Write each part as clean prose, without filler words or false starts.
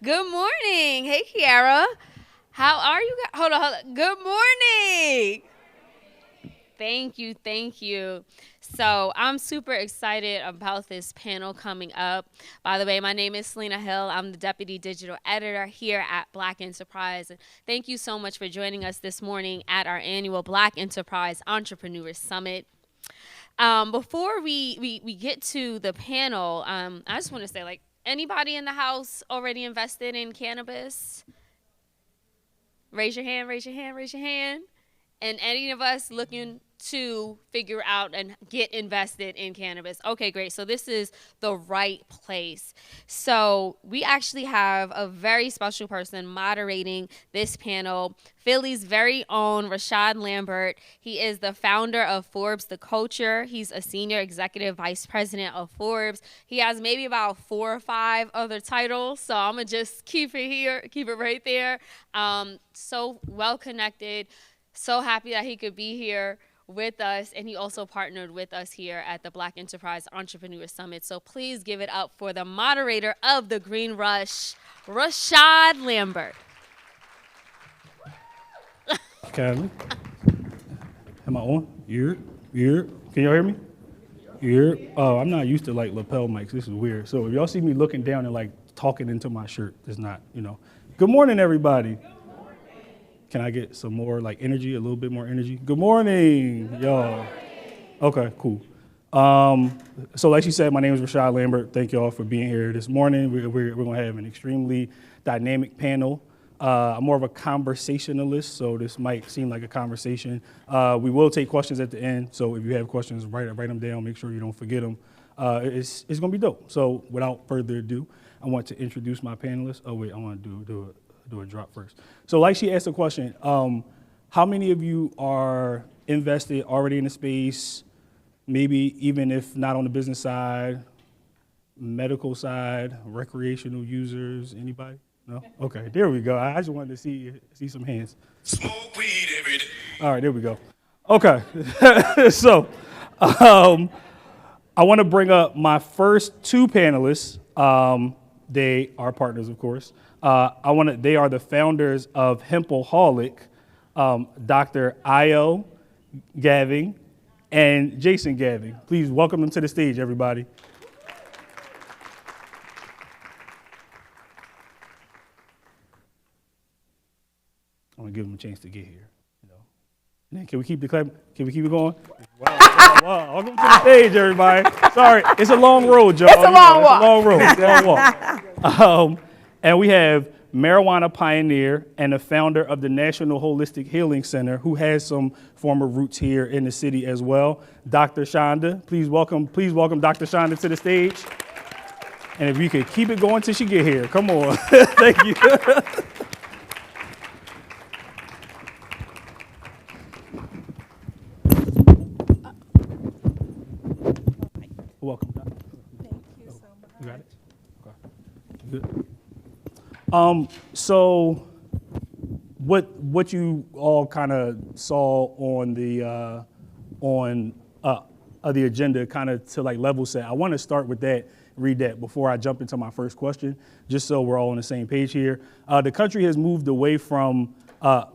Good morning. Hey, Kiara. How are you guys? Hold on. Good morning. Thank you. Thank you. So I'm super excited about this panel coming up. By the way, my name is Selena Hill. I'm the Deputy Digital Editor here at Black Enterprise. And thank you so much for joining us this morning at our annual Black Enterprise Entrepreneurs Summit. Before we get to the panel, I just want to say, anybody in the house already invested in cannabis? Raise your hand, raise your hand, raise your hand. And any of us looking to figure out and get invested in cannabis? Okay, great. So this is the right place. So we actually have a very special person moderating this panel, Philly's very own Rashaad Lambert. He is the founder of Forbes The Culture. He's a senior executive vice president of Forbes. He has maybe about 4 or 5 other titles, so I'm going to just keep it here, keep it right there. So well connected. So happy that he could be here with us, and he also partnered with us here at the Black Enterprise Entrepreneur Summit. So please give it up for the moderator of the Green Rush, Rashaad Lambert. Kylie, am I on? Here. Can y'all hear me? Here. Oh, I'm not used to lapel mics. This is weird. So if y'all see me looking down and talking into my shirt, it's not, Good morning, everybody. Can I get some more energy, a little bit more energy? Good morning, y'all. Okay, cool. So like she said, my name is Rashaad Lambert. Thank y'all for being here this morning. We're going to have an extremely dynamic panel. I'm more of a conversationalist, so this might seem like a conversation. We will take questions at the end, so if you have questions, write them down. Make sure you don't forget them. It's going to be dope. So without further ado, I want to introduce my panelists. Oh, wait, I want to do a drop first. So like she asked a question, how many of you are invested already in the space, maybe even if not on the business side, medical side, recreational users, anybody? No? Okay, there we go. I just wanted to see some hands. Smoke weed every day. All right, there we go. Okay, so I want to bring up my first 2 panelists. They are partners, of course. They are the founders of Hempoholic, Dr. Io Gathing and Jason Gathing. Please welcome them to the stage, everybody. I'm gonna give them a chance to get here. And then can we keep the clap? Can we keep it going? Wow. Welcome to the stage, everybody. Sorry, it's a long road, y'all. It's a long walk. It's a long road. It's a long walk. And we have marijuana pioneer and the founder of the National Holistic Healing Center, who has some former roots here in the city as well, Dr. Chanda. Please welcome Dr. Chanda to the stage. And if you could keep it going till she get here, come on. Thank you. Welcome, Doc. Thank you so much. You got it? Okay. Good. So what you all kind of saw on the agenda, kind of to level set. I want to start with that, read that before I jump into my first question, just so we're all on the same page here. The country has moved away from the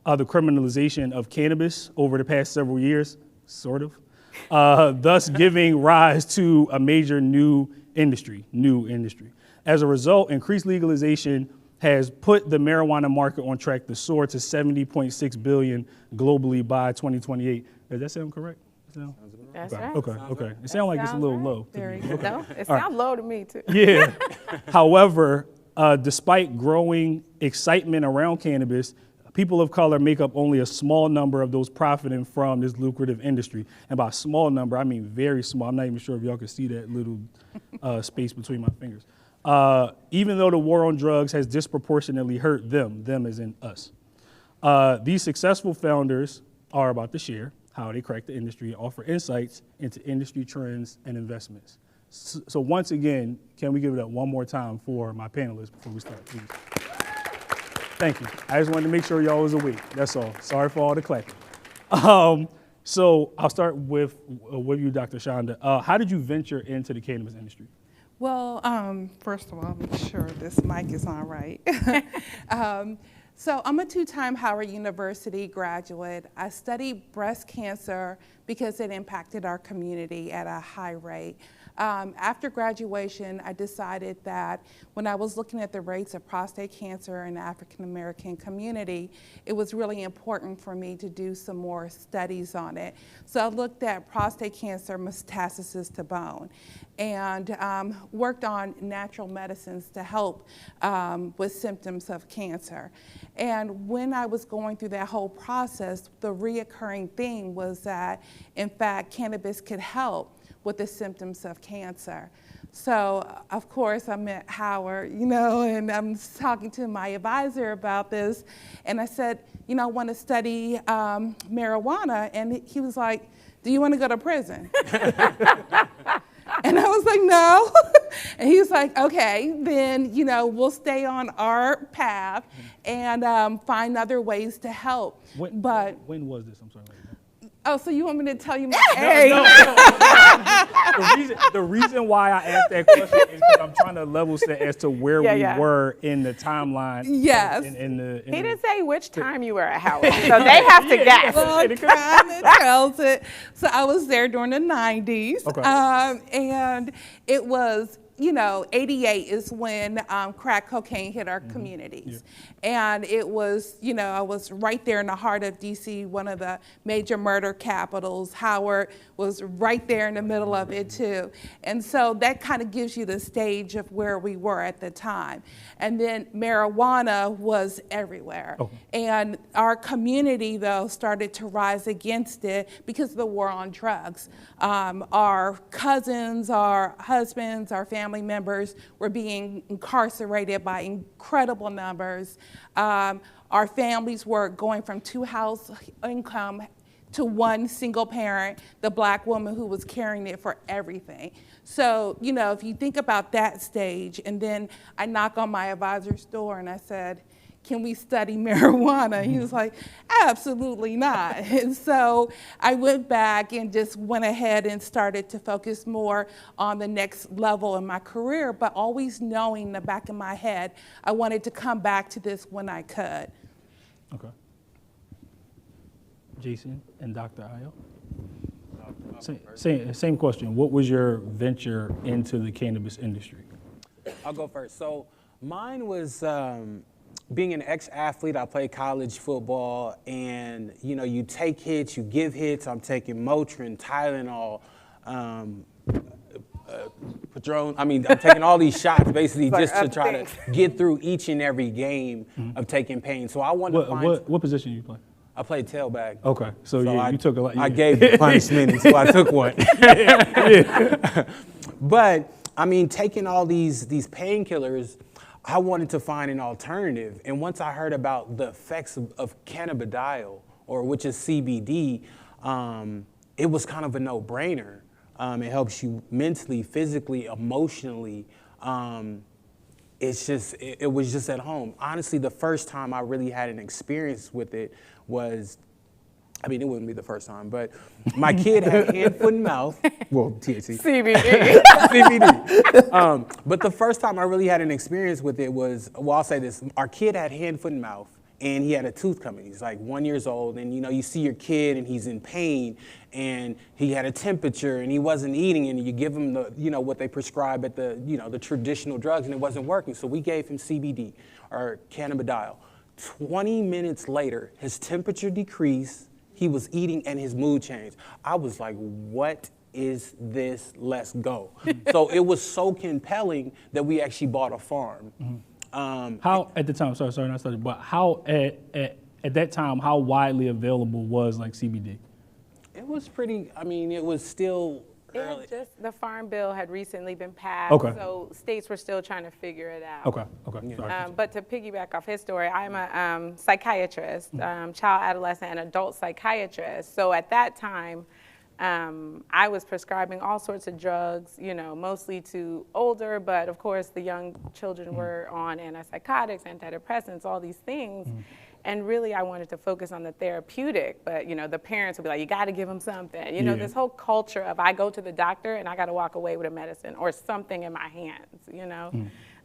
criminalization of cannabis over the past several years, sort of. Thus giving rise to a major new industry. As a result, increased legalization has put the marijuana market on track to soar to $70.6 billion globally by 2028. Does that sound correct? That's okay. right. Okay. It sounds like it's a little low. Very good. Okay. No, it sounds low to me, too. Yeah. However, despite growing excitement around cannabis, people of color make up only a small number of those profiting from this lucrative industry. And by small number, I mean very small. I'm not even sure if y'all can see that little space between my fingers. Even though the war on drugs has disproportionately hurt them as in us. These successful founders are about to share how they crack the industry and offer insights into industry trends and investments. So once again, can we give it up one more time for my panelists before we start, please? Thank you. I just wanted to make sure y'all was awake. That's all. Sorry for all the clapping. So I'll start with you, Dr. Chanda. How did you venture into the cannabis industry? Well, first of all, make sure this mic is on right. So I'm a two-time Howard University graduate. I studied breast cancer because it impacted our community at a high rate. After graduation, I decided that when I was looking at the rates of prostate cancer in the African American community, it was really important for me to do some more studies on it. So I looked at prostate cancer metastasis to bone and worked on natural medicines to help with symptoms of cancer. And when I was going through that whole process, the reoccurring thing was that, in fact, cannabis could help with the symptoms of cancer. So, of course, I met Howard, and I'm talking to my advisor about this, and I said, I want to study marijuana, and he was like, do you want to go to prison? And I was like, no. And he was like, okay, then, we'll stay on our path and find other ways to help. When was this? I'm sorry. Oh, so you want me to tell you my age? No. The reason why I asked that question is because I'm trying to level set as to where we were in the timeline. Yes. He didn't say which time you were at Howard, so they have to guess. Well, it kind of tells it. So I was there during the 90s. Okay. And it was, 88 is when crack cocaine hit our communities. Yeah. And it was, I was right there in the heart of DC, one of the major murder capitals. Howard was right there in the middle of it too. And so that kind of gives you the stage of where we were at the time. And then marijuana was everywhere. Okay. And our community, though, started to rise against it because of the war on drugs. Our cousins, our husbands, our family members were being incarcerated by incredible numbers. Our families were going from 2-house income to one single parent, the black woman who was carrying it for everything. So, if you think about that stage, and then I knock on my advisor's door and I said, can we study marijuana? He was like, absolutely not. And so I went back and just went ahead and started to focus more on the next level in my career, but always knowing in the back of my head, I wanted to come back to this when I could. Okay. Jason and Dr. Ayo? Same question. What was your venture into the cannabis industry? I'll go first. So mine was being an ex-athlete. I played college football, and you take hits, you give hits. I'm taking Motrin, Tylenol, Patron. I'm taking all these shots basically just to try to get through each and every game of taking pain. So I wanted to find. What position you play? I played tailback. Okay, so you took a lot. I gave the punishment, so I took one. But taking all these painkillers, I wanted to find an alternative. And once I heard about the effects of cannabidiol, or which is CBD, it was kind of a no-brainer. It helps you mentally, physically, emotionally. It was just at home. Honestly, the first time I really had an experience with it was, it wouldn't be the first time, but my kid had hand, foot, and mouth. Well, THC. CBD. CBD. But the first time I really had an experience with it was, I'll say this, our kid had hand, foot, and mouth, and he had a tooth coming. He's like 1 year old, and you see your kid and he's in pain, and he had a temperature and he wasn't eating, and you give him the, what they prescribe at the, the traditional drugs, and it wasn't working. So we gave him CBD, or cannabidiol. 20 minutes later, his temperature decreased, he was eating, and his mood changed. I was like, what is this? Let's go. So it was so compelling that we actually bought a farm. How at the time? Sorry, not started. But how at that time? How widely available was CBD? It was pretty. It was still early. The farm bill had recently been passed, so states were still trying to figure it out. Okay. Yeah. But to piggyback off his story, I'm a psychiatrist, child, adolescent, and adult psychiatrist. So at that time, I was prescribing all sorts of drugs, mostly to older, but of course the young children were on antipsychotics, antidepressants, all these things. And really I wanted to focus on the therapeutic, but the parents would be like, you gotta give them something. This whole culture of I go to the doctor and I gotta walk away with a medicine or something in my hands,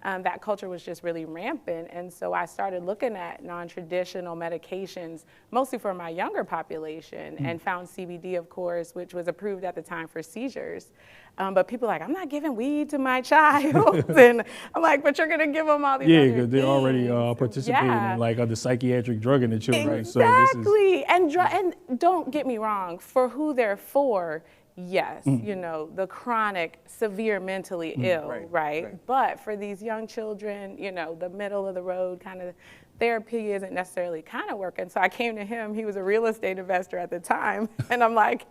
that culture was just really rampant. And so I started looking at non-traditional medications, mostly for my younger population, and found CBD, of course, which was approved at the time for seizures. But people are like, I'm not giving weed to my child. And I'm like, but you're going to give them all these other because they're already things. participating in like the psychiatric drug in the children. Exactly. And don't get me wrong, for who they're for, yes, the chronic, severe mentally ill, right? But for these young children, the middle of the road kind of therapy isn't necessarily kind of working. So I came to him. He was a real estate investor at the time. And I'm like,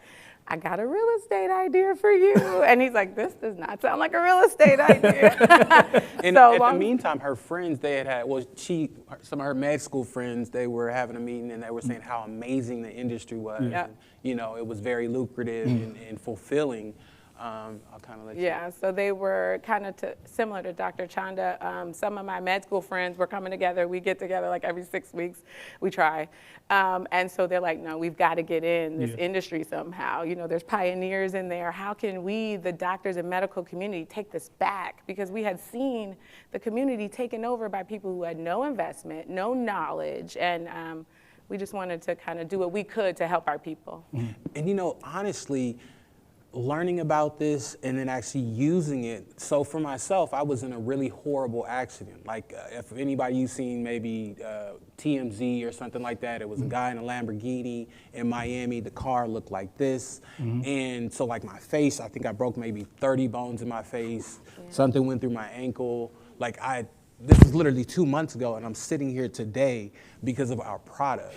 I got a real estate idea for you. And he's like, this does not sound like a real estate idea. And so at the meantime, her friends, some of her med school friends, they were having a meeting and they were saying how amazing the industry was. And, it was very lucrative and fulfilling. I'll kind of let you. Yeah, so they were kind of similar to Dr. Chanda. Some of my med school friends were coming together. We get together like every 6 weeks. We try. And so they're like, no, we've got to get in this industry somehow. There's pioneers in there. How can we, the doctors and medical community, take this back? Because we had seen the community taken over by people who had no investment, no knowledge, and we just wanted to kind of do what we could to help our people. And honestly, learning about this and then actually using it. So for myself, I was in a really horrible accident. Like if anybody you've seen maybe TMZ or something like that, it was a guy in a Lamborghini in Miami. The car looked like this. And so like my face, I think I broke maybe 30 bones in my face. Something went through my ankle. This was literally 2 months ago and I'm sitting here today because of our product.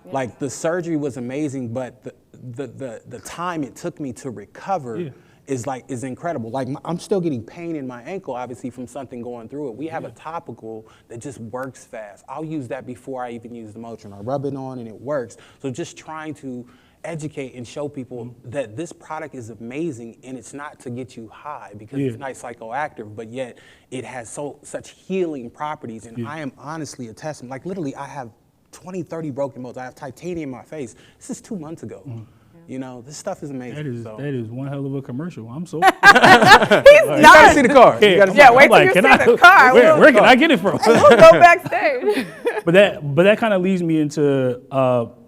Like the surgery was amazing, but the time it took me to recover is incredible. Like I'm still getting pain in my ankle, obviously from something going through it. We have a topical that just works fast. I'll use that before I even use the Motrin. I rub it on and it works. So just trying to educate and show people that this product is amazing and it's not to get you high because it's not psychoactive, but yet it has such healing properties. And I am honestly a testament. Like literally I have 20, 30 broken bones. I have titanium in my face. This is 2 months ago. This stuff is amazing. That is one hell of a commercial. I'm so. He's You gotta see the car. Wait till you see the car. Where can I get it from? We'll go backstage. But that kind of leads me into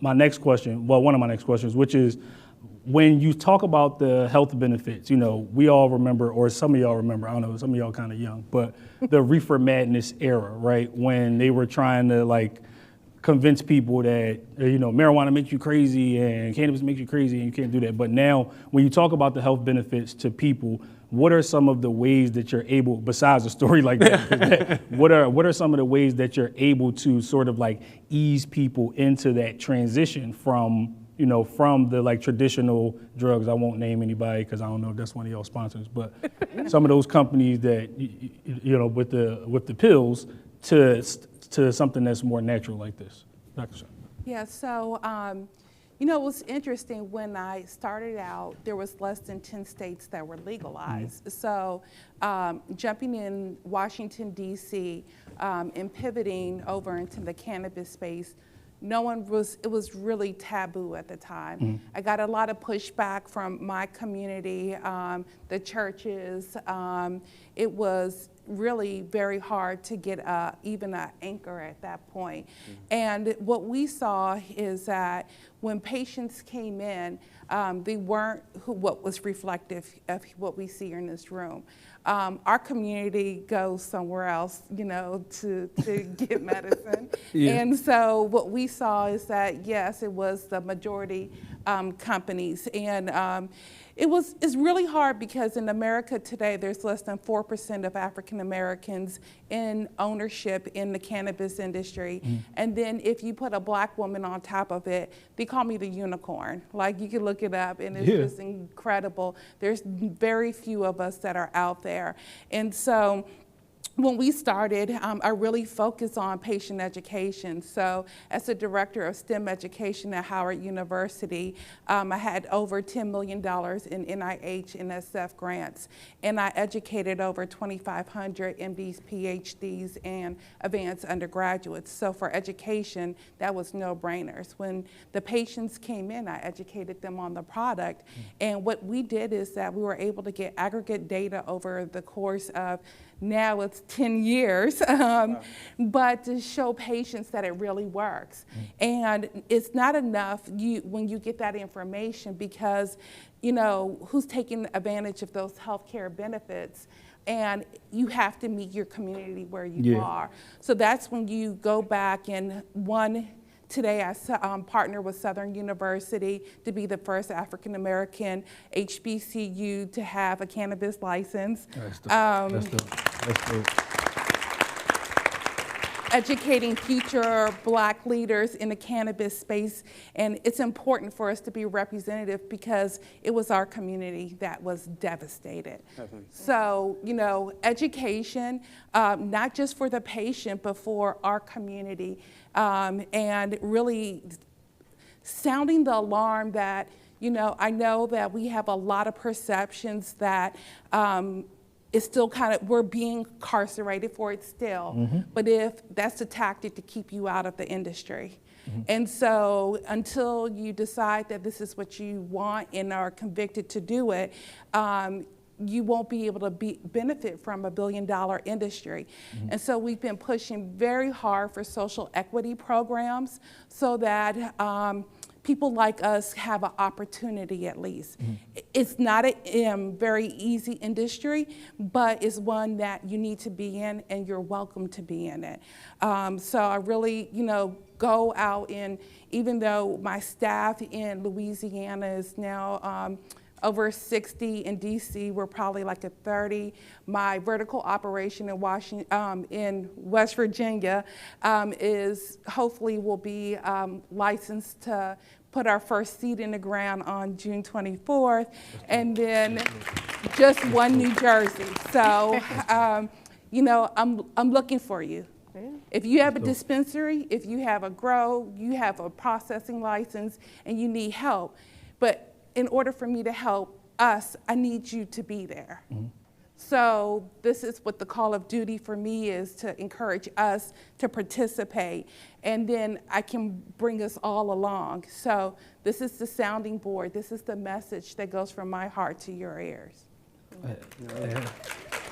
my next question. Well, one of my next questions, which is when you talk about the health benefits. We all remember, or some of y'all remember. I don't know. Some of y'all kind of young, but the reefer madness era, right? When they were trying to convince people that marijuana makes you crazy and cannabis makes you crazy and you can't do that. But now when you talk about the health benefits to people, what are some of the ways that you're able, besides a story like that, what are some of the ways that you're able to sort of ease people into that transition from the traditional drugs? I won't name anybody because I don't know if that's one of y'all sponsors, but some of those companies that with the pills to something that's more natural like this. Dr. Chanda. Yeah, so, it was interesting when I started out, there was less than 10 states that were legalized. So jumping in Washington, D.C., and pivoting over into the cannabis space, it was really taboo at the time. I got a lot of pushback from my community, the churches. It was really very hard to get even an anchor at that point. And what we saw is that when patients came in, they weren't what was reflective of what we see in this room. Our community goes somewhere else, to get medicine. And so what we saw is that, yes, it was the majority companies. And it's really hard because in America today, there's less than 4% of African Americans in ownership in the cannabis industry. And then if you put a black woman on top of it, they call me the unicorn. You can look it up and it's just incredible. There's very few of us that are out there. And so when we started, I really focused on patient education. So as the director of STEM education at Howard University, I had over $10 million in NIH and SF grants, and I educated over 2,500 MDs, PhDs, and advanced undergraduates. So for education, that was no-brainers. When the patients came in, I educated them on the product, and what we did is that we were able to get aggregate data over the course of, now it's 10 years, but to show patients that it really works. And it's not enough when you get that information, because, you know, who's taking advantage of those healthcare benefits? And you have to meet your community where you are. So that's when you go back and today I partner with Southern University to be the first African-American HBCU to have a cannabis license. That's dope. That's dope. Educating future Black leaders in the cannabis space, and it's important for us to be representative because it was our community that was devastated. Definitely. So, you know, education, not just for the patient, but for our community, and really sounding the alarm that, you know, I know that we have a lot of perceptions that it's still we're being incarcerated for it still, but if that's a tactic to keep you out of the industry. And so until you decide that this is what you want and are convicted to do it, you won't be able to benefit from $1 billion industry. And so we've been pushing very hard for social equity programs so that people like us have an opportunity at least. It's not a very easy industry, but it's one that you need to be in and you're welcome to be in it. So I really, you know, go out, and even though my staff in Louisiana is now over 60, in DC we're probably like a 30. My vertical operation in West Virginia is hopefully will be licensed to put our first seed in the ground on June 24th, and then just one New Jersey. So, you know, I'm looking for you. If you have a dispensary, if you have a grow, you have a processing license, and you need help, but in order for me to help us, I need you to be there. So this is what the call of duty for me is, to encourage us to participate, and then I can bring us all along. So this is the sounding board. This is the message that goes from my heart to your ears.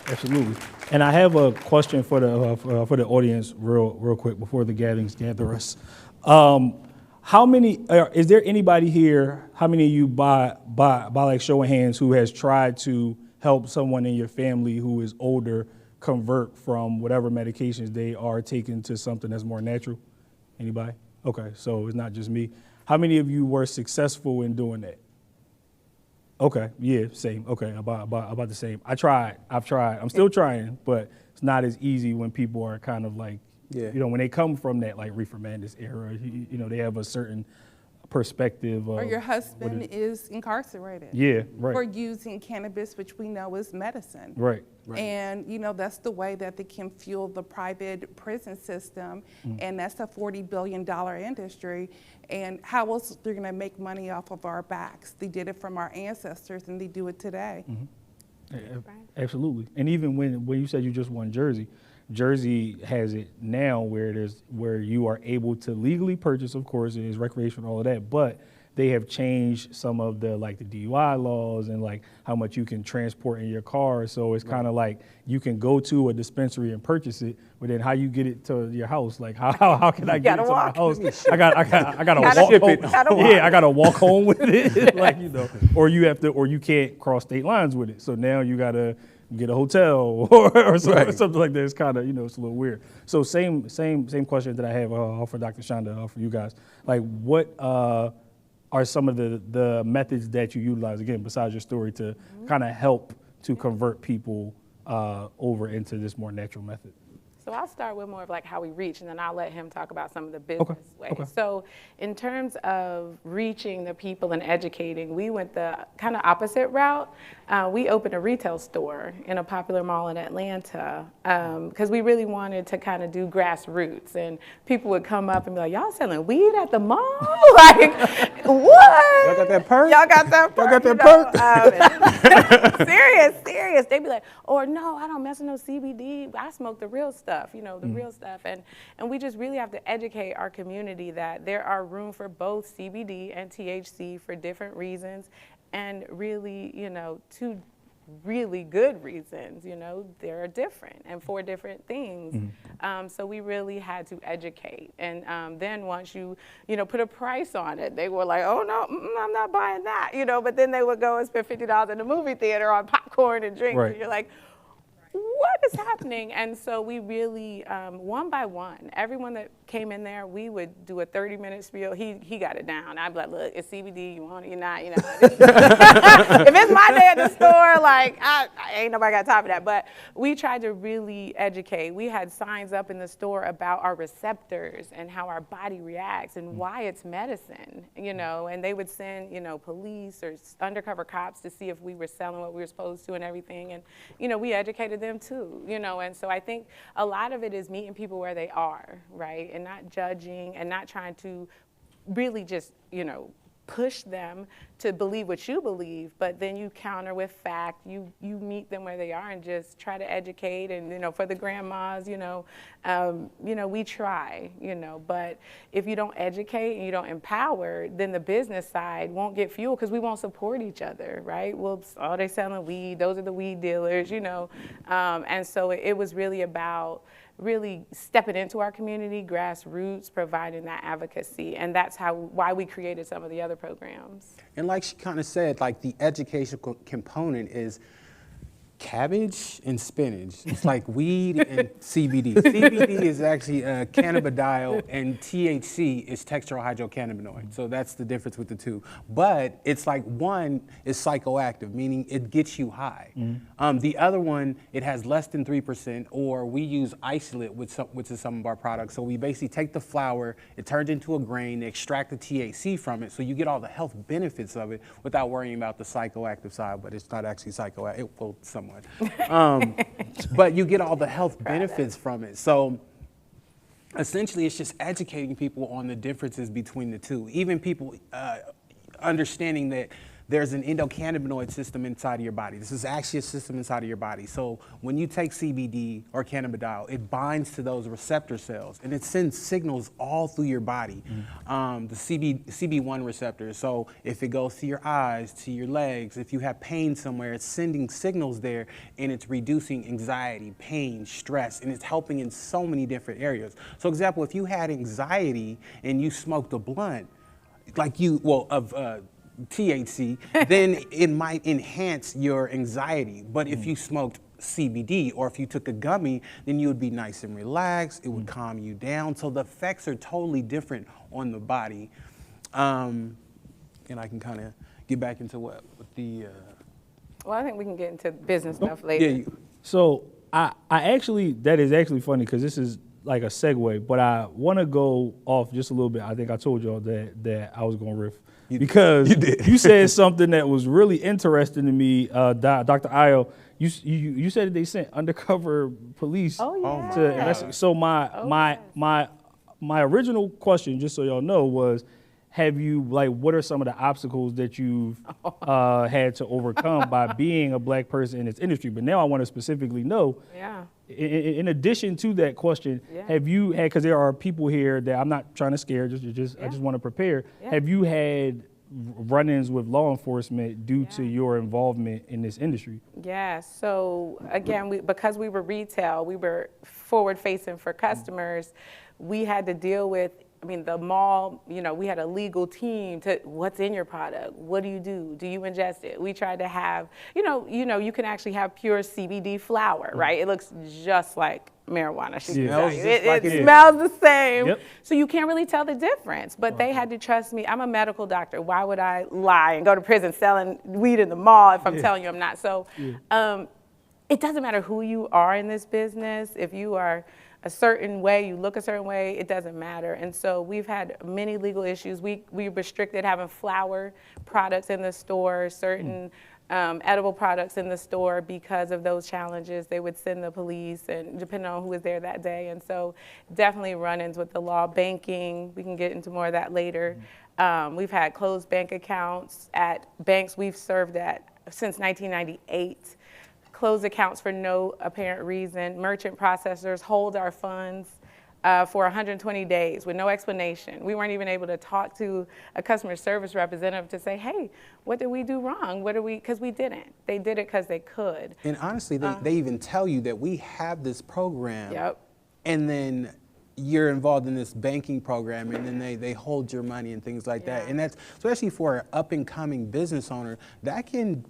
Absolutely. And I have a question for the audience real quick before the gatherings gather us. How many, is there anybody here, how many of you by like show of hands, who has tried to help someone in your family who is older convert from whatever medications they are taking to something that's more natural? Anybody? Okay, so it's not just me. How many of you were successful in doing that? Okay, yeah, same. Okay, about the same. I've tried. I'm still trying, but it's not as easy when people are kind of like, you know, when they come from that like reefer madness era, you know, they have a certain perspective. Or your husband is incarcerated. Yeah, right. For using cannabis, which we know is medicine. Right. And, you know, that's the way that they can fuel the private prison system, and that's a $40 billion industry. And how else they're going to make money off of our backs? They did it from our ancestors, and they do it today. Yeah, absolutely. And even when you said you just won Jersey, Jersey has it now where you are able to legally purchase, of course, it is recreational, all of that, but they have changed some of the like the DUI laws and like how much you can transport in your car. So it's kind of like you can go to a dispensary and purchase it, but then how you get it to your house? Like how can I get it to my house? I gotta walk home. Yeah, I gotta walk home with it. Like, you know, or you can't cross state lines with it. So now you gotta get a hotel or something like that. It's kind of, you know, it's a little weird. So same question that I have for Dr. Chanda, for you guys. Like, what are some of the methods that you utilize, again, besides your story, to kind of help to convert people over into this more natural method? So I'll start with more of like how we reach, and then I'll let him talk about some of the business ways. Okay. So in terms of reaching the people and educating, we went the kind of opposite route. we opened a retail store in a popular mall in Atlanta because we really wanted to kind of do grassroots. And people would come up and be like, y'all selling weed at the mall? Like, what? Y'all got that perk? Y'all got that perk? Y'all got that perk? Serious. They'd be like, or no, I don't mess with no CBD. I smoke the real stuff, the real stuff. And we just really have to educate our community that there are room for both CBD and THC for different reasons. And really, two really good reasons, they're different and for different things. So we really had to educate. And then once you, put a price on it, they were like, oh no, I'm not buying that, but then they would go and spend $50 in the movie theater on popcorn and drinks. Right. And you're like, what is happening? And so we really, one by one, everyone that came in there, we would do a 30-minute spiel. He got it down. I'd be like, look, it's CBD, you want it, you're not, If it's my day at the store, like, I ain't nobody got time for that. But we tried to really educate. We had signs up in the store about our receptors and how our body reacts and why it's medicine, and they would send, police or undercover cops to see if we were selling what we were supposed to and everything. And, we educated them too, and so I think a lot of it is meeting people where they are, right, and not judging and not trying to really just, push them to believe what you believe, but then you counter with fact. You meet them where they are and just try to educate. And for the grandmas, we try, but if you don't educate and you don't empower, then the business side won't get fueled because we won't support each other, right? Well, oh, they selling weed. Those are the weed dealers, and so it was really about really stepping into our community, grassroots, providing that advocacy, and that's why we created some of the other programs. And like she kind of said, like the educational component is cabbage and spinach. It's like weed and CBD. CBD is actually cannabidiol, and THC is textural hydrocannabinoid. So that's the difference with the two. But it's like one is psychoactive, meaning it gets you high. The other one, it has less than 3%, or we use isolate, which is some of our products. So we basically take the flower, it turns into a grain, they extract the THC from it, so you get all the health benefits of it without worrying about the psychoactive side, but it's not actually psychoactive, well, somewhat. But you get all the health benefits from it. So essentially, it's just educating people on the differences between the two. Even people understanding that there's an endocannabinoid system inside of your body. This is actually a system inside of your body. So when you take CBD or cannabidiol, it binds to those receptor cells and it sends signals all through your body. The CB1 receptors. So if it goes to your eyes, to your legs, if you have pain somewhere, it's sending signals there and it's reducing anxiety, pain, stress, and it's helping in so many different areas. So example, if you had anxiety and you smoked a blunt, like THC, then it might enhance your anxiety. But if you smoked CBD or if you took a gummy, then you would be nice and relaxed. It would calm you down. So the effects are totally different on the body. And I can kind of get back into what the... Well, I think we can get into business stuff later. Yeah. So I actually, that is actually funny because this is like a segue, but I want to go off just a little bit. I think I told y'all that I was going to riff. Because you said something that was really interesting to me, Dr. Ayo. You said that they sent undercover police to investigate. So my original question, just so y'all know, was, have you what are some of the obstacles that you've had to overcome by being a black person in this industry? But now I want to specifically know. Yeah. In addition to that question, have you had, because there are people here that I'm not trying to scare, I just want to prepare. Have you had run-ins with law enforcement due to your involvement in this industry? Yeah, so again, because we were retail, we were forward-facing for customers, we had to deal with, the mall, we had a legal team to, what's in your product? What do you do? Do you ingest it? We tried to have, you can actually have pure CBD flower, right? It looks just like marijuana. It smells the same. Yep. So you can't really tell the difference, but they had to trust me. I'm a medical doctor. Why would I lie and go to prison selling weed in the mall if I'm telling you I'm not? So it doesn't matter who you are in this business. If you are a certain way, you look a certain way, it doesn't matter. And so we've had many legal issues. We restricted having flower products in the store, certain edible products in the store because of those challenges. They would send the police, and depending on who was there that day. And so definitely run-ins with the law. Banking, we can get into more of that later. We've had closed bank accounts at banks we've served at since 1998. Closed accounts for no apparent reason. Merchant processors hold our funds for 120 days with no explanation. We weren't even able to talk to a customer service representative to say, hey, what did we do wrong? Because we didn't. They did it because they could. And honestly, they even tell you that we have this program. Yep. And then you're involved in this banking program, and then they hold your money and things like that. And that's, especially for an up-and-coming business owner, that can,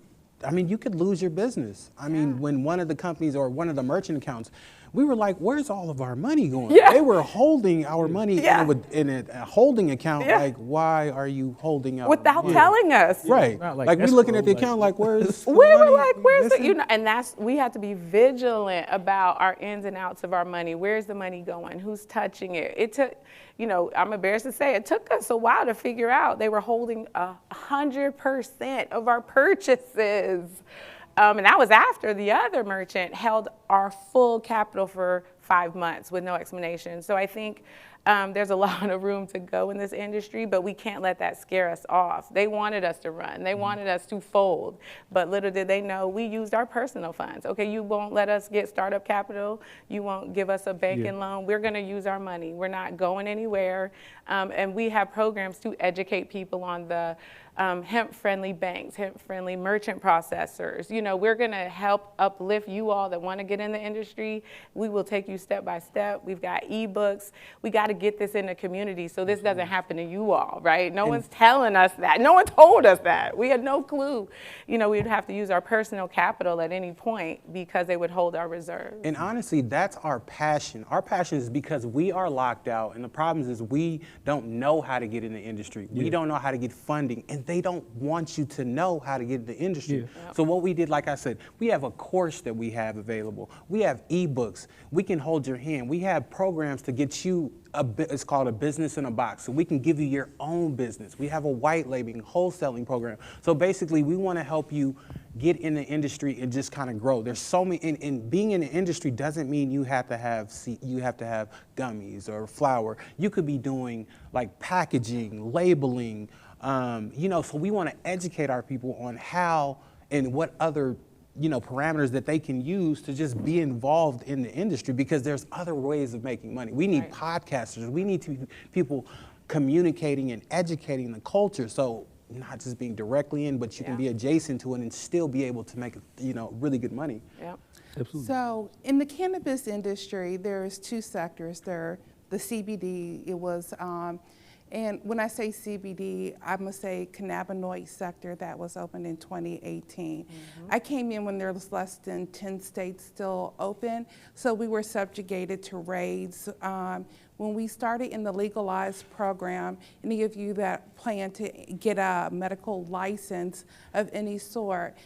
I mean, you could lose your business. I mean, when one of the companies or one of the merchant accounts, we were like, where's all of our money going? They were holding our money in a holding account. Like, why are you holding our without money? telling us? Right. Like we looking at the account like, where's the we were money like, where's the, missing? and we have to be vigilant about our ins and outs of our money. Where's the money going? Who's touching it? It took, I'm embarrassed to say, it took us a while to figure out they were holding 100% of our purchases. And that was after the other merchant held our full capital for 5 months with no explanation. So I think there's a lot of room to go in this industry, but we can't let that scare us off. They wanted us to run. They wanted us to fold. But little did they know we used our personal funds. Okay, you won't let us get startup capital. You won't give us a banking loan. We're going to use our money. We're not going anywhere. And we have programs to educate people on the hemp-friendly banks, hemp-friendly merchant processors. We're going to help uplift you all that want to get in the industry. We will take you step by step. We've got ebooks. We got to get this in the community so this doesn't happen to you all, right? No one's telling us that. No one told us that. We had no clue. We'd have to use our personal capital at any point because they would hold our reserves. And honestly, that's our passion. Our passion is because we are locked out, and the problem is we don't know how to get in the industry. We don't know how to get funding, and they don't want you to know how to get in the industry. So what we did, like I said, we have a course that we have available. We have ebooks. We can hold your hand. We have programs to get you it's called a business in a box. So we can give you your own business. We have a white labeling, wholesaling program. So basically, we want to help you get in the industry and just kind of grow. There's so many, and being in the industry doesn't mean you have to have gummies or flour. You could be doing like packaging, labeling, so we want to educate our people on how and what other parameters that they can use to just be involved in the industry, because there's other ways of making money. We need podcasters. We need people communicating and educating the culture. So not just being directly in, but you can be adjacent to it and still be able to make, really good money. Yeah. Absolutely. So in the cannabis industry, there's two sectors. There, the CBD, and when I say CBD, I must say cannabinoid sector that was opened in 2018. I came in when there was less than 10 states still open, so we were subjugated to raids. When we started in the legalized program, any of you that plan to get a medical license of any sort,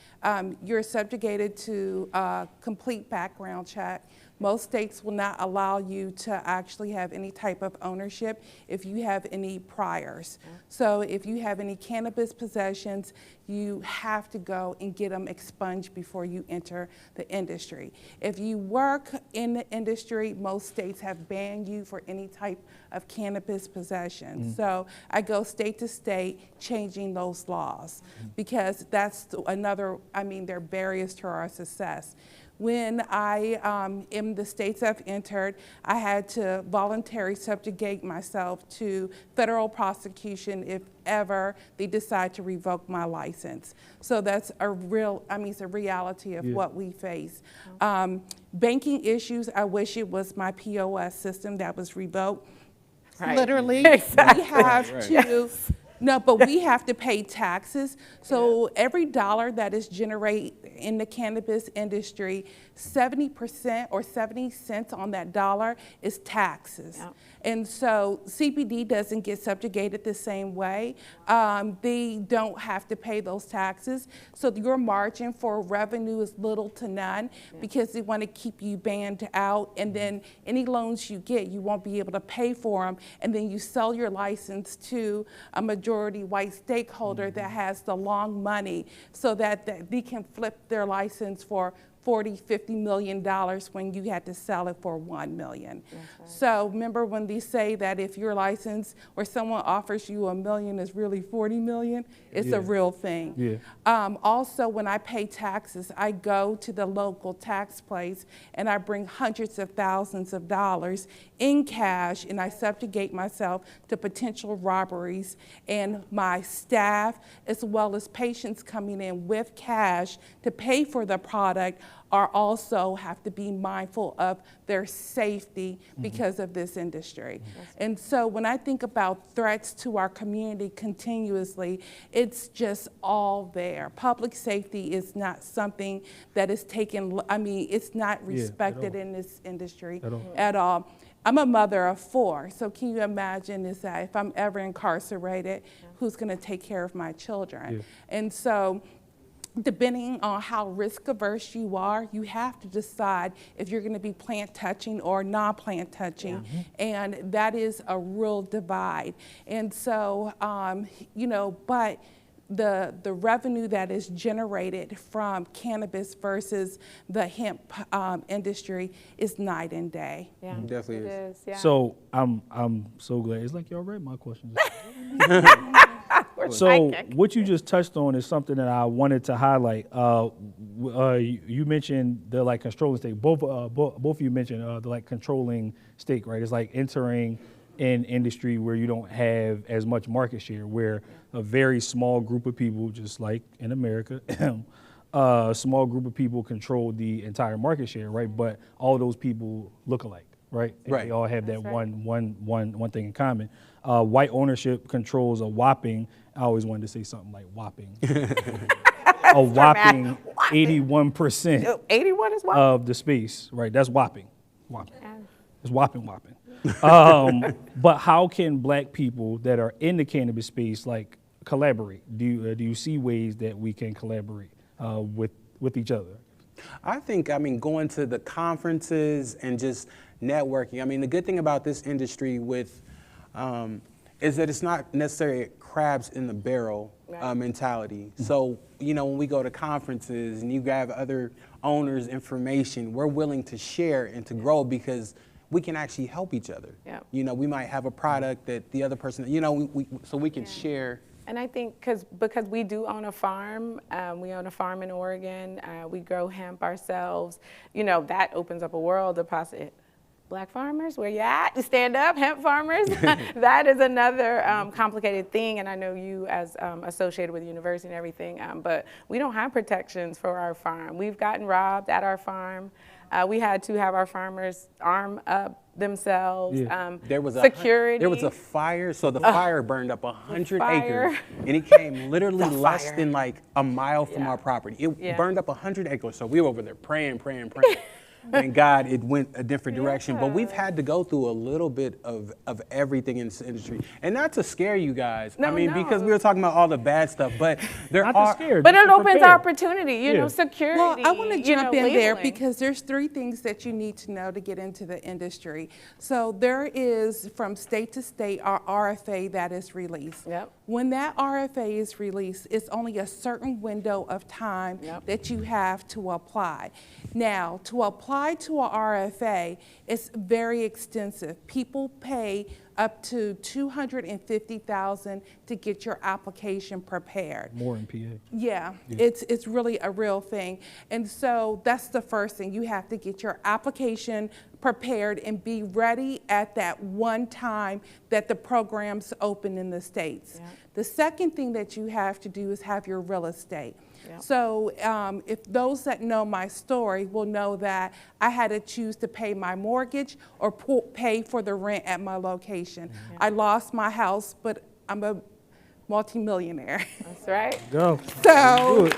you're subjugated to a complete background check. Most states will not allow you to actually have any type of ownership if you have any priors. So if you have any cannabis possessions, you have to go and get them expunged before you enter the industry. If you work in the industry, most states have banned you for any type of cannabis possession. So I go state to state changing those laws because that's another, they're barriers to our success. When I, in the states I've entered, I had to voluntarily subjugate myself to federal prosecution if ever they decide to revoke my license. So that's a real, it's a reality of what we face. Banking issues, I wish it was my POS system that was revoked. Literally, we have to. No, but we have to pay taxes. So every dollar that is generated in the cannabis industry, 70% or 70 cents on that dollar is taxes. And so CBD doesn't get subjugated the same way. They don't have to pay those taxes. So your margin for revenue is little to none because they want to keep you banned out. And then any loans you get, you won't be able to pay for them. And then you sell your license to a majority majority white stakeholder that has the long money so that they can flip their license for $40, $50 million when you had to sell it for $1 million. Right. So remember when they say that if your license or someone offers you $1 million is really $40 million, it's a real thing. Yeah. Also, when I pay taxes, I go to the local tax place and I bring hundreds of thousands of dollars in cash, and I subjugate myself to potential robberies, and my staff, as well as patients coming in with cash to pay for the product, are also have to be mindful of their safety because of this industry. And so when I think about threats to our community continuously, it's just all there. Public safety is not something that is taken, I mean, it's not respected in this industry at all. I'm a mother of 4, so can you imagine is that if I'm ever incarcerated, who's gonna take care of my children? And so, depending on how risk averse you are, you have to decide if you're going to be plant touching or non-plant touching, and that is a real divide. And so, you know, but the revenue that is generated from cannabis versus the hemp industry is night and day. Yeah, Definitely it is. Yeah. So I'm so glad. It's like y'all read my questions. We're So psychic. what you just touched on is something that I wanted to highlight. You mentioned the like controlling stake. Both of you mentioned the like controlling stake, right? It's like entering an industry where you don't have as much market share, where a very small group of people, just like in America, a small group of people control the entire market share, right? But all those people look alike, right? And Right. they all have that one thing in common. White ownership controls a whopping, I always wanted to say something like whopping, a whopping 81% 81 is what? of the space, right? That's whopping. It's whopping. But how can black people that are in the cannabis space like collaborate? Do you see ways that we can collaborate with each other? I think, going to the conferences and just networking. I mean, the good thing about this industry is that it's not necessarily a crabs in the barrel mentality. So, when we go to conferences and you grab other owners' information, we're willing to share and to grow because we can actually help each other. Yeah. We might have a product that the other person, so we can share. And I think because we do own a farm, we own a farm in Oregon, we grow hemp ourselves, that opens up a world of possibility. Black farmers, where you at? Stand up, hemp farmers. That is another complicated thing, and I know you as associated with the university and everything, but we don't have protections for our farm. We've gotten robbed at our farm. We had to have our farmers arm up themselves. There was security. There was a fire, so the fire burned up 100 acres, and it came literally less than like a mile from our property. It burned up 100 acres, so we were over there praying. Thank God it went a different direction. But we've had to go through a little bit of everything in this industry. And not to scare you guys. Because we were talking about all the bad stuff, but there Not are. to scare, But just it to opens prepare. opportunity, security. Well, I want to jump in there labeling. because there's 3 things that you need to know to get into the industry. So there is, from state to state, our RFA that is released. Yep. When that RFA is released, it's only a certain window of time that you have to apply. Now, to apply to a RFA, it's very extensive. People pay up to $250,000 to get your application prepared. More in PA. Yeah, it's really a real thing. And so that's the first thing. You have to get your application prepared and be ready at that one time that the program's open in the States. Yeah. The second thing that you have to do is have your real estate. Yeah. So if those that know my story will know that I had to choose to pay my mortgage or pay for the rent at my location. Yeah. I lost my house, but I'm a multimillionaire. That's right. Go. So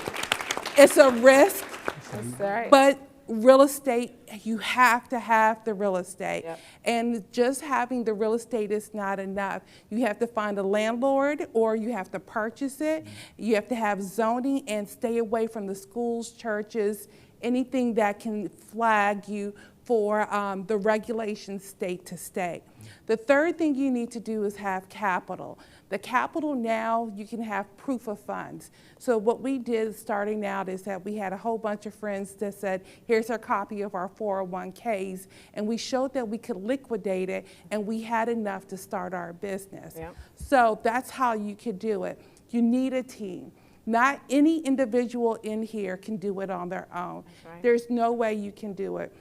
it's a risk. That's right. But real estate, you have to have the real estate. Yep. And just having the real estate is not enough. You have to find a landlord or you have to purchase it. You have to have zoning and stay away from the schools, churches, anything that can flag you for the regulations state to state. The third thing you need to do is have capital. The capital now, you can have proof of funds. So what we did starting out is that we had a whole bunch of friends that said, here's our copy of our 401ks, and we showed that we could liquidate it, and we had enough to start our business. Yep. So that's how you could do it. You need a team. Not any individual in here can do it on their own. Right. There's no way you can do it.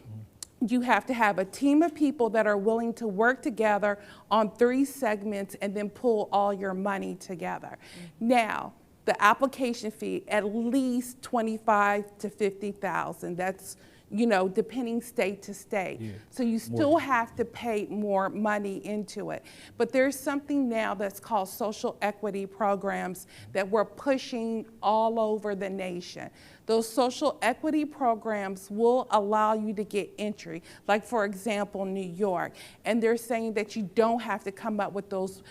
You have to have a team of people that are willing to work together on 3 segments and then pull all your money together. Now, the application fee, at least $25,000 to $50,000. That's, you know, depending state to state. Yeah. So you still have to pay more money into it. But there's something now that's called social equity programs that we're pushing all over the nation. Those social equity programs will allow you to get entry, like for example, New York. And they're saying that you don't have to come up with those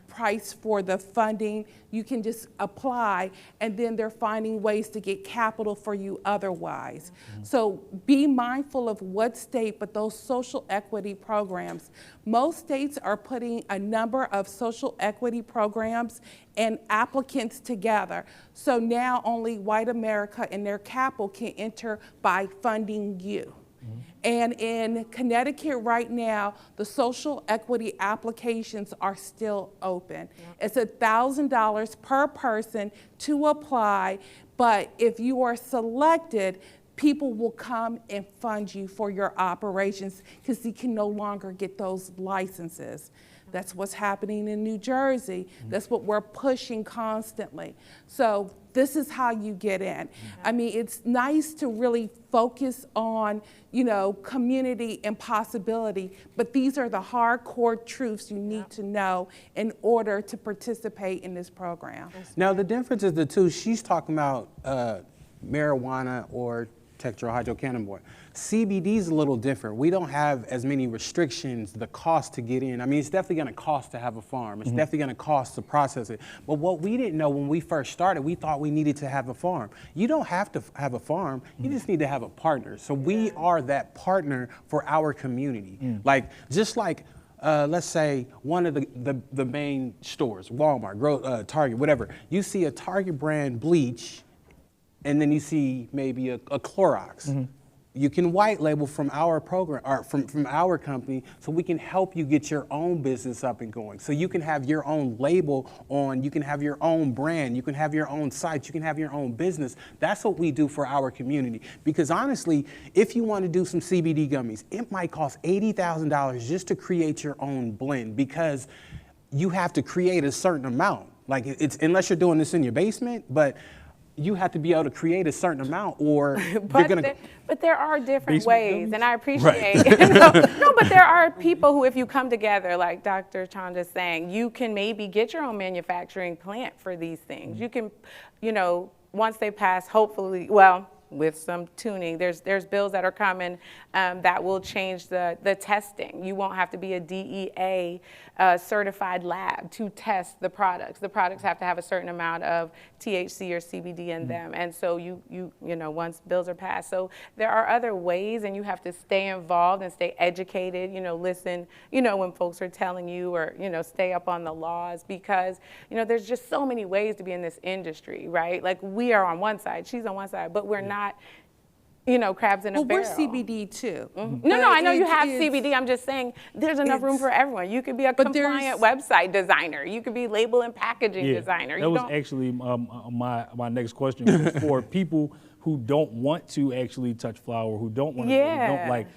price for the funding. You can just apply, and then they're finding ways to get capital for you otherwise. So be mindful of what state, but those social equity programs, most states are putting a number of social equity programs and applicants together. So now only white America and their capital can enter by funding you. And in Connecticut right now, the social equity applications are still open. It's $1,000 per person to apply, but if you are selected, people will come and fund you for your operations because you can no longer get those licenses. That's what's happening in New Jersey. That's what we're pushing constantly. So this is how you get in. I mean, it's nice to really focus on, you know, community and possibility, but these are the hardcore truths you need to know in order to participate in this program. Now, the difference is the two. She's talking about marijuana or tetrahydrocannabinol. CBD is a little different. We don't have as many restrictions, the cost to get in. I mean, it's definitely going to cost to have a farm. It's definitely going to cost to process it. But what we didn't know when we first started, we thought we needed to have a farm. You don't have to have a farm. You just need to have a partner. So we are that partner for our community. Like, just like, let's say one of the main stores, Walmart, Target, whatever. You see a Target brand bleach, and then you see maybe a Clorox. You can white label from our program or from our company, so we can help you get your own business up and going. So you can have your own label on, you can have your own brand, you can have your own site, you can have your own business. That's what we do for our community. Because honestly, if you want to do some CBD gummies, it might cost $80,000 just to create your own blend, because you have to create a certain amount. Like, it's unless you're doing this in your basement, but you have to be able to create a certain amount, or but there are different ways, and I appreciate. No, but there are people who, if you come together, like Dr. Chanda is saying, you can maybe get your own manufacturing plant for these things. You can, you know, once they pass, hopefully, well, with some tuning, there's bills that are coming that will change the testing. You won't have to be a DEA certified lab to test the products. The products have to have a certain amount of THC or CBD in them, and so you know, once bills are passed. So there are other ways, and you have to stay involved and stay educated. You know, listen. You know, when folks are telling you, or you know, stay up on the laws, because you know, there's just so many ways to be in this industry, right? Like, we are on one side, she's on one side, but we're not, you know, crabs in a barrel. Well, we're CBD too. No, I know you have CBD. I'm just saying there's enough room for everyone. You could be a compliant website designer. You could be label and packaging designer. That was actually my next question was for people who don't want to actually touch flower, who don't want to, don't like.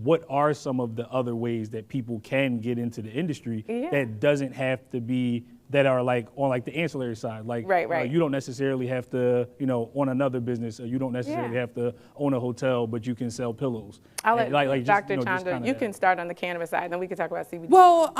What are some of the other ways that people can get into the industry that doesn't have to be, that are like on like the ancillary side, like you don't necessarily have to, you know, on another business, or you don't necessarily have to own a hotel, but you can sell pillows. I'll let Dr. Chanda, you can start on the cannabis side, then we can talk about CBD. Well,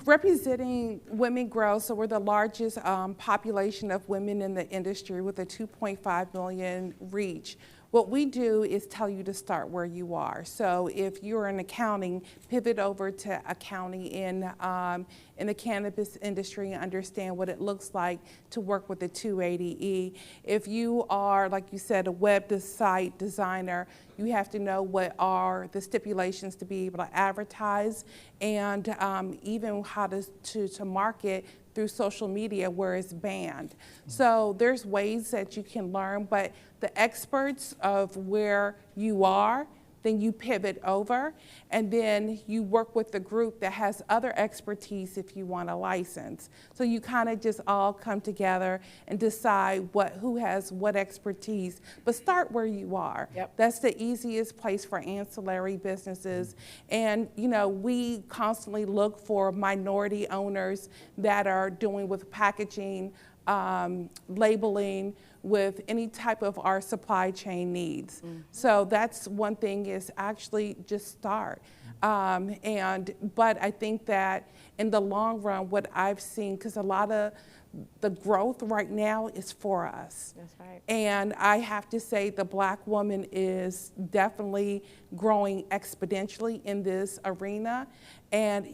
representing Women Grow, so we're the largest population of women in the industry with a 2.5 million reach. What we do is tell you to start where you are. So if you're in accounting, pivot over to accounting in the cannabis industry and understand what it looks like to work with the 280E. If you are, like you said, a website designer, you have to know what are the stipulations to be able to advertise and even how to market through social media where it's banned. So there's ways that you can learn, but the experts of where you are, then you pivot over, and then you work with the group that has other expertise if you want a license. So you kind of just all come together and decide who has what expertise, but start where you are. Yep. That's the easiest place for ancillary businesses. And we constantly look for minority owners that are doing with packaging, labeling, with any type of our supply chain needs. So that's one thing, is actually just start. But I think that in the long run, what I've seen, because a lot of the growth right now is for us. That's right. And I have to say the Black woman is definitely growing exponentially in this arena. And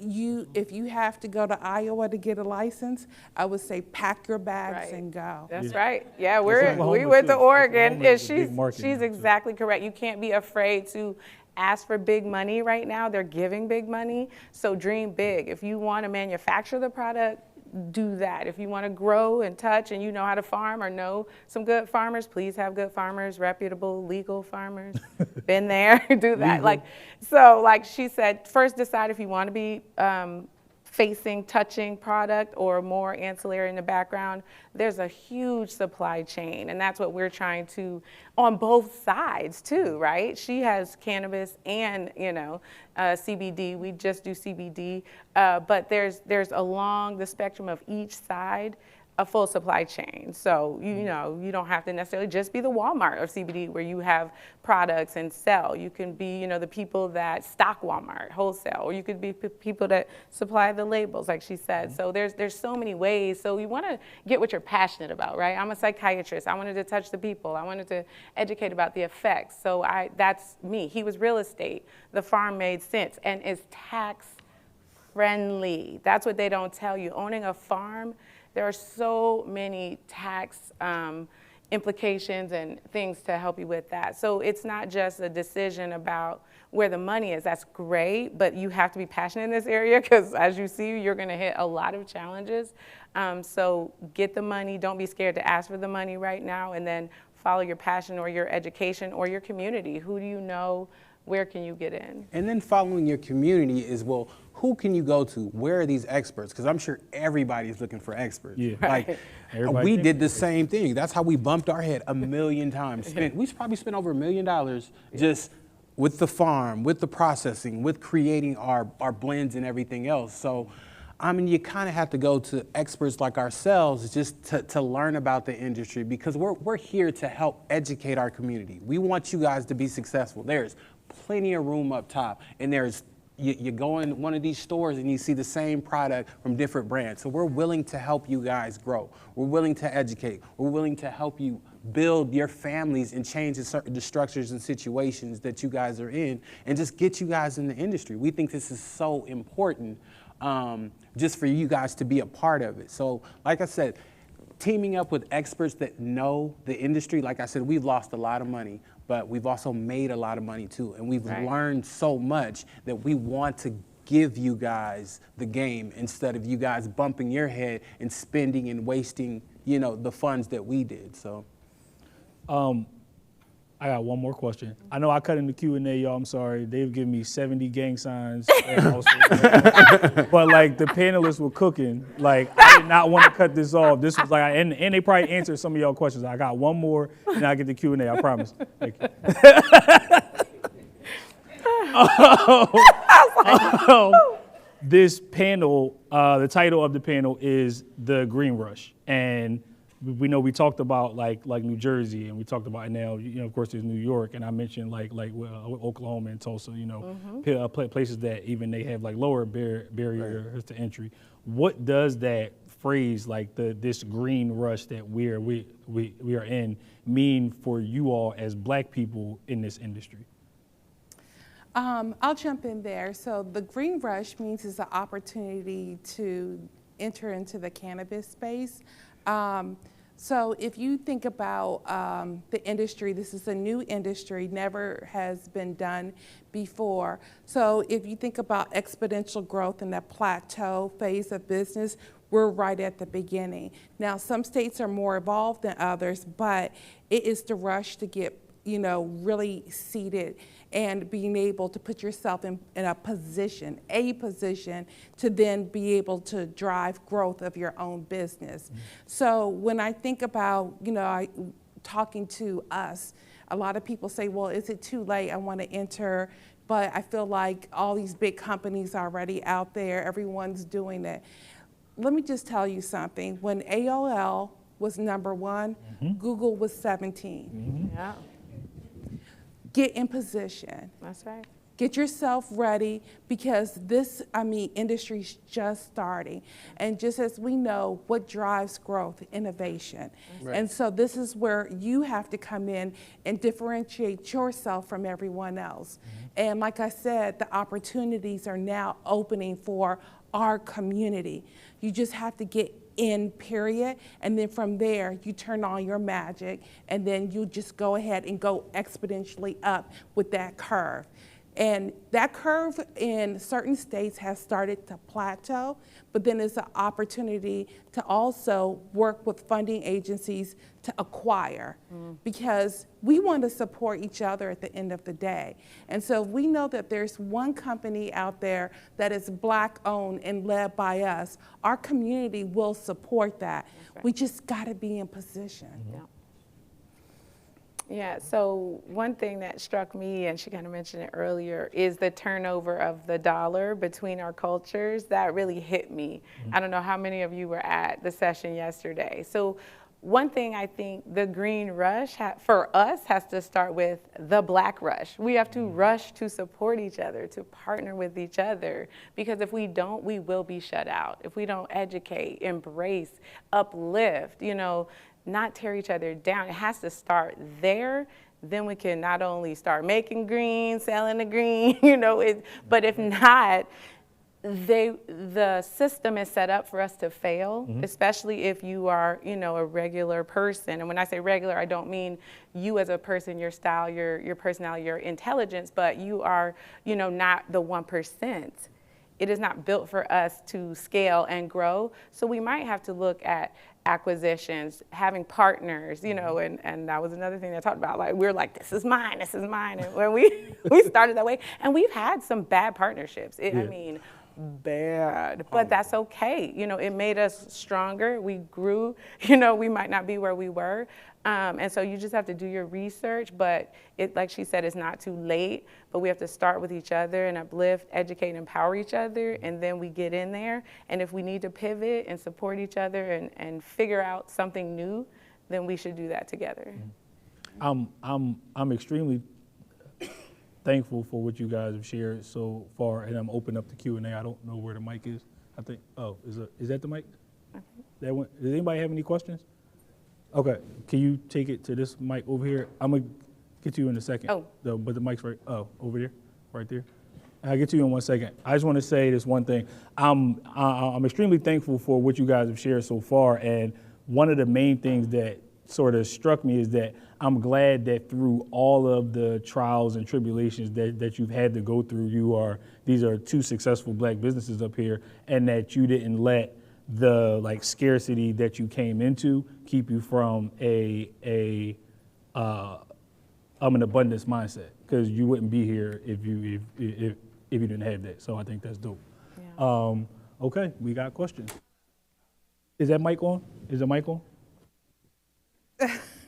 if you have to go to Iowa to get a license, I would say pack your bags and go. That's right. Yeah, we Oklahoma went to too. Oregon. Oklahoma is a big She's market now, too. exactly correct. You can't be afraid to ask for big money right now. They're giving big money. So dream big. If you want to manufacture the product, do that. If you want to grow and touch and you know how to farm or know some good farmers, please have good farmers, reputable, legal farmers. Been there, do that. Like she said, first decide if you want to be touching product or more ancillary in the background. There's a huge supply chain, and that's what we're trying to, on both sides too, right? She has cannabis and CBD. We just do CBD, but there's along the spectrum of each side a full supply chain. So, you don't have to necessarily just be the Walmart of CBD where you have products and sell. You can be, the people that stock Walmart wholesale, or you could be people that supply the labels, like she said. So there's so many ways. So you want to get what you're passionate about, right? I'm a psychiatrist. I wanted to touch the people. I wanted to educate about the effects. So that's me. He was real estate. The farm made sense and is tax friendly. That's what they don't tell you. Owning a farm, there are so many tax implications and things to help you with that. So it's not just a decision about where the money is. That's great, but you have to be passionate in this area because, as you see, you're going to hit a lot of challenges. So get the money. Don't be scared to ask for the money right now, and then follow your passion or your education or your community. Who do you know? Where can you get in? And then following your community is, well, who can you go to? Where are these experts? Because I'm sure everybody's looking for experts. Yeah. Like, Everybody we did the same thing. That's how we bumped our head 1,000,000 times. We probably spent over $1 million just with the farm, with the processing, with creating our blends and everything else. So, you kind of have to go to experts like ourselves just to learn about the industry, because we're here to help educate our community. We want you guys to be successful. There's plenty of room up top, and you go in one of these stores and you see the same product from different brands. So we're willing to help you guys grow. We're willing to educate. We're willing to help you build your families and change the structures and situations that you guys are in, and just get you guys in the industry. We think this is so important, just for you guys to be a part of it. So like I said, teaming up with experts that know the industry, like I said, we've lost a lot of money, but we've also made a lot of money too. And we've learned so much that we want to give you guys the game instead of you guys bumping your head and spending and wasting, the funds that we did. So, I got one more question. I know I cut in the Q&A, y'all. I'm sorry. They've given me 70 gang signs. But the panelists were cooking. I did not want to cut this off. This was and they probably answered some of y'all questions. I got one more, and I get the Q&A. I promise. Thank you. This panel, the title of the panel is The Green Rush, and we know we talked about like New Jersey, and we talked about now, of course, there's New York, and I mentioned Oklahoma and Tulsa, places that even they have lower barriers to entry. What does that phrase like this green rush that we are in mean for you all as Black people in this industry? I'll jump in there. So the green rush means it's an opportunity to enter into the cannabis space. So if you think about the industry, this is a new industry, never has been done before. So if you think about exponential growth in that plateau phase of business, we're right at the beginning. Now, some states are more evolved than others, but it is the rush to get, really seated and being able to put yourself in a position to then be able to drive growth of your own business. Mm-hmm. So when I think about, talking to us, a lot of people say, well, is it too late? I want to enter, but I feel like all these big companies are already out there, everyone's doing it. Let me just tell you something. When AOL was number one, mm-hmm. Google was 17. Mm-hmm. Yeah. Get in position. That's right. Get yourself ready because this, industry's just starting. And just as we know, what drives growth? Innovation. Right. And so this is where you have to come in and differentiate yourself from everyone else. Mm-hmm. And like I said, the opportunities are now opening for our community. You just have to get in, period, and then from there you turn on your magic and then you just go ahead and go exponentially up with that curve. And that curve in certain states has started to plateau, but then it's an opportunity to also work with funding agencies to acquire, because we want to support each other at the end of the day. And so we know that there's one company out there that is Black owned and led by us. Our community will support that. Right. We just got to be in position. Yeah. Yeah, so one thing that struck me, and she kind of mentioned it earlier, is the turnover of the dollar between our cultures. That really hit me. Mm-hmm. I don't know how many of you were at the session yesterday. So one thing I think the green rush for us has to start with the Black rush. We have to rush to support each other, to partner with each other, because if we don't, we will be shut out. If we don't educate, embrace, uplift, not tear each other down. It has to start there. Then we can not only start making green, selling the green, but if not, the system is set up for us to fail, mm-hmm. especially if you are, a regular person. And when I say regular, I don't mean you as a person, your style, your personality, your intelligence, but you are, not the 1%. It is not built for us to scale and grow. So we might have to look at acquisitions, having partners, and that was another thing they talked about. Like, we're like, this is mine. And when we started that way, and we've had some bad partnerships. Bad, but that's okay. It made us stronger. We grew, we might not be where we were. And so you just have to do your research, but like she said, it's not too late, but we have to start with each other and uplift, educate, and empower each other, and then we get in there. And if we need to pivot and support each other and figure out something new, then we should do that together. I'm extremely thankful for what you guys have shared so far, and I'm open up to Q&A. I don't know where the mic is. I think, is that the mic? That one? Does anybody have any questions? Okay, can you take it to this mic over here? I'm gonna get to you in a second. But the mic's right, over there, right there. I'll get to you in 1 second. I just want to say this one thing. I'm extremely thankful for what you guys have shared so far, and one of the main things that sort of struck me is that I'm glad that through all of the trials and tribulations that you've had to go through, these are two successful Black businesses up here, and that you didn't let the scarcity that you came into keep you from an abundance mindset, because you wouldn't be here if you didn't have that. So I think that's dope. Yeah. Okay, we got questions. Is that mic on? Is the mic on?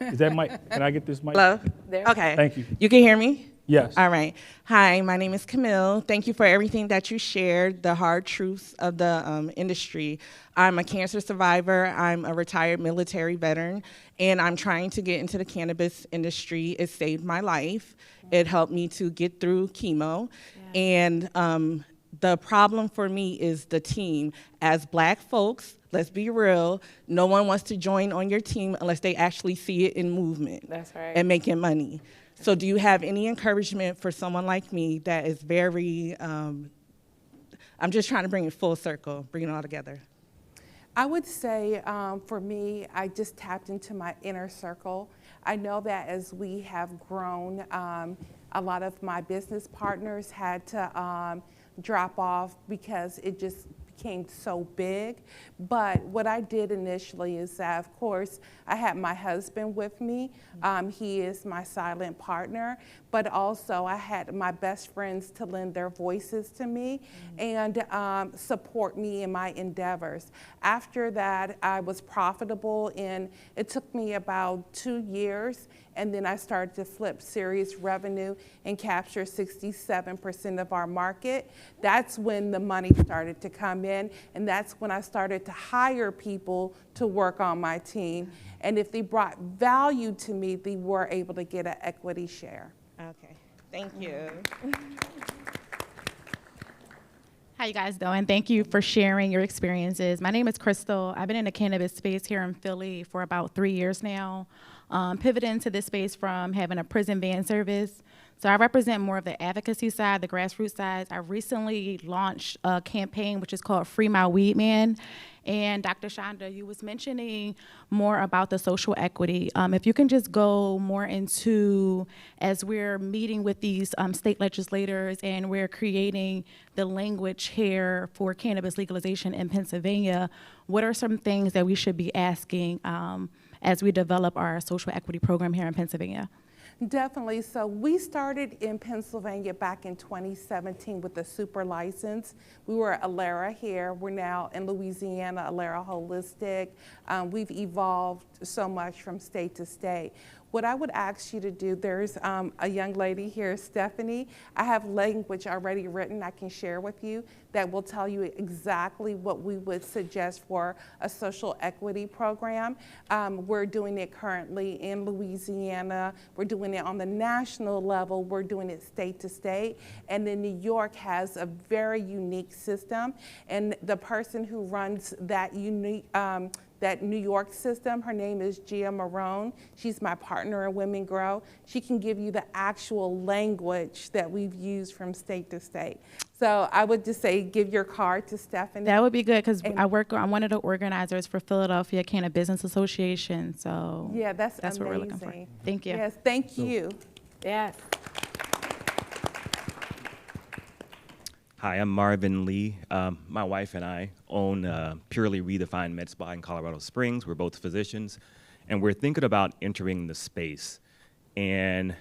Is that mic? Can I get this mic? Hello? There. Okay. Thank you. You can hear me? Yes. All right. Hi, my name is Camille. Thank you for everything that you shared, the hard truths of the industry. I'm a cancer survivor. I'm a retired military veteran, and I'm trying to get into the cannabis industry. It saved my life. It helped me to get through chemo. Yeah. And The problem for me is the team. As Black folks, let's be real, no one wants to join on your team unless they actually see it in movement. That's right. And making money. So do you have any encouragement for someone like me that is very, I'm just trying to bring it full circle, bring it all together. I would say for me, I just tapped into my inner circle. I know that as we have grown, a lot of my business partners had to drop off because it just became so big. But what I did initially is that, of course, I had my husband with me. He is my silent partner. But also I had my best friends to lend their voices to me and support me in my endeavors. After that, I was profitable, and it took me about 2 years. And then I started to flip serious revenue and capture 67% of our market. That's when the money started to come in, and that's when I started to hire people to work on my team. And if they brought value to me, they were able to get an equity share. Okay, thank you. How you guys doing? Thank you for sharing your experiences. My name is Crystal. I've been in the cannabis space here in Philly for about 3 years now. Pivoted into this space from having a prison van service. So I represent more of the advocacy side, the grassroots side. I recently launched a campaign which is called Free My Weed Man. And Dr. Chanda, you was mentioning more about the social equity. If you can just go more into, as we're meeting with these state legislators and we're creating the language here for cannabis legalization in Pennsylvania, what are some things that we should be asking as we develop our social equity program here in Pennsylvania? Definitely. So we started in Pennsylvania back in 2017 with the super license. We were Alera here. We're now in Louisiana, Alera Holistic. We've evolved so much from state to state. What I would ask you to do, there's a young lady here, Stephanie. I have language already written I can share with you that will tell you exactly what we would suggest for a social equity program. We're doing it currently in Louisiana. We're doing it on the national level. We're doing it state to state. And then New York has a very unique system. And the person who runs that that New York system, her name is Gia Marone. She's my partner in Women Grow. She can give you the actual language that we've used from state to state. So I would just say give your card to Stephanie. That would be good, because I'm one of the organizers for Philadelphia Cannabis Business Association. So yeah, that's amazing. What we're looking for. Thank you. Yes, thank you. Yes. Hi, I'm Marvin Lee. My wife and I own Purely Redefined Med Spa in Colorado Springs. We're both physicians, and we're thinking about entering the space. And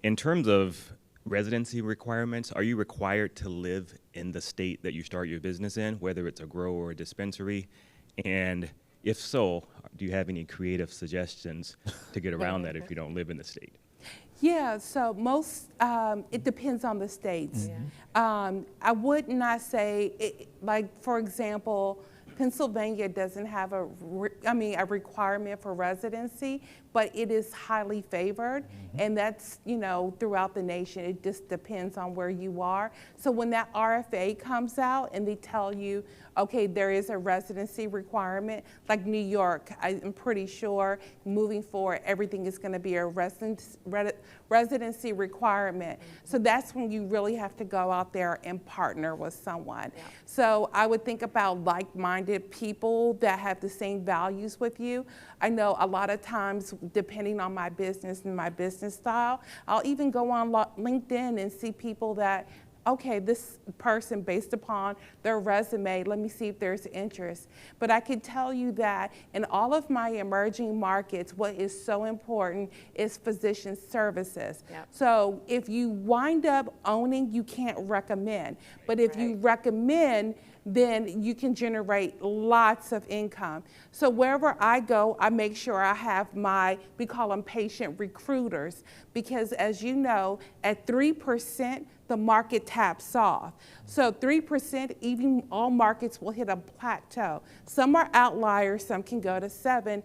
in terms of residency requirements, are you required to live in the state that you start your business in, whether it's a grow or a dispensary? And if so, do you have any creative suggestions to get around that if you don't live in the state? Yeah, so it depends on the states. I would not say, like, for example, Pennsylvania doesn't have a requirement for residency, but it is highly favored, and that's, throughout the nation. It just depends on where you are. So when that RFA comes out and they tell you, okay, there is a residency requirement, like New York, I'm pretty sure moving forward, everything is going to be a residency requirement. So that's when you really have to go out there and partner with someone. Yeah. So I would think about like-minded people that have the same values with you. I know a lot of times, depending on my business and my business style, I'll even go on LinkedIn and see people that, okay, this person, based upon their resume, let me see if there's interest. But I can tell you that in all of my emerging markets, what is so important is physician services. Yep. So if you wind up owning, you can't recommend. But if you recommend, then you can generate lots of income. So wherever I go, I make sure I have we call them patient recruiters, because as you know, at 3%, the market taps off. So 3%, even all markets will hit a plateau. Some are outliers, some can go to 7%,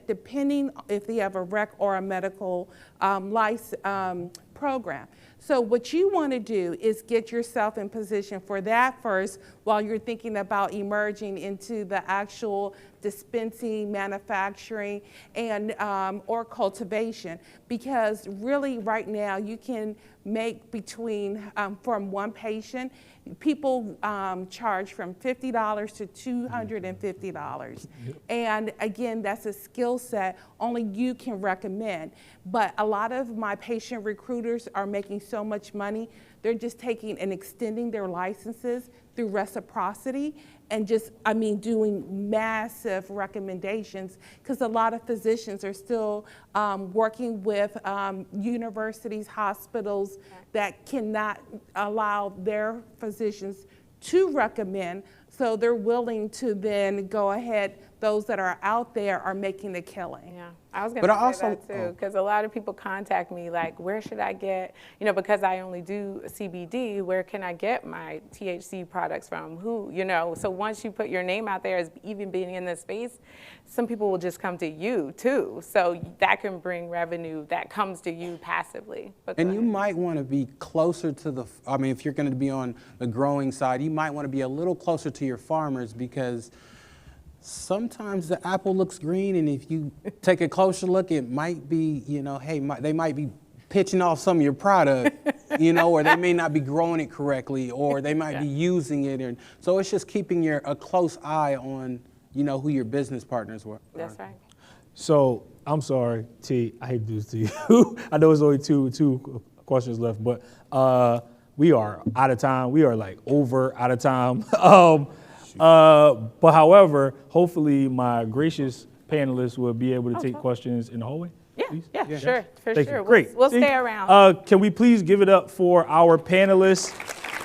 depending if they have a rec or a medical license program. So what you want to do is get yourself in position for that first while you're thinking about emerging into the actual dispensing, manufacturing, and or cultivation. Because really right now you can make between, from one patient, people charge from $50 to $250. And again, that's a skill set only you can recommend. But a lot of my patient recruiters are making so much money, they're just taking and extending their licenses through reciprocity and just, doing massive recommendations, because a lot of physicians are still working with universities, hospitals that cannot allow their physicians to recommend, so they're willing to then go ahead. Those that are out there are making a killing. Yeah, I was going to say that too, because a lot of people contact me like, where should I get, because I only do CBD, where can I get my THC products from? Who, so once you put your name out there as even being in this space, some people will just come to you too. So that can bring revenue that comes to you passively. And you might want to be closer to if you're going to be on the growing side, you might want to be a little closer to your farmers, because sometimes the apple looks green, and if you take a closer look, it might be, they might be pitching off some of your product, or they may not be growing it correctly, or they might be using it. And so it's just keeping a close eye on, who your business partners were. That's right. So I'm sorry, T, I hate to do this to you. I know it's only two questions left, but we are out of time. We are like out of time. But however, hopefully my gracious panelists will be able to take questions in the hallway. Yeah, sure, for Thank sure. you. Great. We'll stay around. Can we please give it up for our panelists?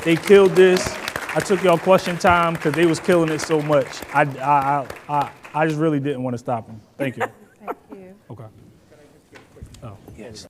They killed this. I took y'all question time because they was killing it so much. I just really didn't want to stop them. Thank you. Thank you. Okay. Oh, yes.